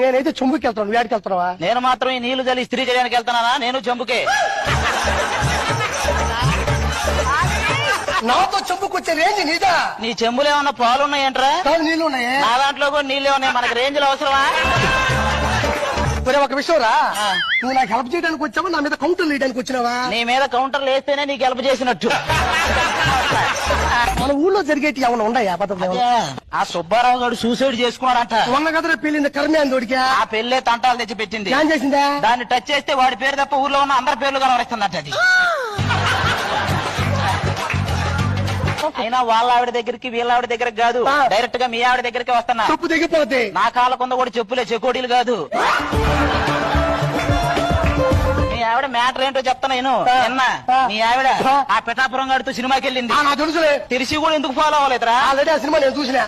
నేనైతే చెంబుకి వెళ్తాను, నువ్వు ఏడికి వెళ్తున్నావా? నేను మాత్రం ఈ నీళ్లు జల్లి ఇస్త్రీ చేయడానికి వెళ్తానా? నేను చెంబుకే. నాతో చెంబుకి వచ్చే రేంజ్ నీదా? నీ చెంబులో ఏమన్నా పాలు ఉన్నాయంట్రా? నీళ్ళు ఉన్నాయే. నా దాంట్లో కూడా నీళ్ళే ఉన్నాయి. మనకి రేంజ్లు అవసరమా? ఒక విషయం రా, నువ్వు నాకు హెల్ప్ చేయడానికి వచ్చావా నా మీద కౌంటర్లు వేయడానికి వచ్చినావా? నీ మీద కౌంటర్లు వేస్తేనే నీకు హెల్ప్ చేసినట్టు. మన ఊళ్ళో జరిగేటి ఏమైనా ఉన్నాయా పద్ధతులు? ఆ సుబ్బారావు గారు సూసైడ్ చేసుకున్నాడంట. ఉన్న కదరా పెళ్ళింది కర్మే అందోడికి. ఆ పెళ్ళే తంటాలు తెచ్చి పెట్టింది. ఏం చేసిందా? దాన్ని టచ్ చేస్తే వాడి పేరు తప్ప ఊర్లో ఉన్న అందరి పేర్లు కనబడుతుందంట. అది అయినా వాళ్ళ ఆవిడ దగ్గరికి వీళ్ళ ఆవిడ దగ్గరికి కాదు, డైరెక్ట్ గా మీ ఆవిడ దగ్గరికి వస్తున్నా. చెప్పు దిగిపోతే నా కాళ్ళ కొంద కూడా చెప్పులే, చెకోడీలు కాదు. మీ ఆవిడ మ్యాటర్ ఏంటో చెప్తాను నేను. నిన్న మీ ఆవిడ ఆ పిఠాపురం గాడితో సినిమాకి వెళ్ళింది. తెలుసులే. తెలిసి కూడా ఎందుకు ఫాలో అవ్వలేదురా? ఆల్రెడీ ఆ సినిమా నేను చూసిన.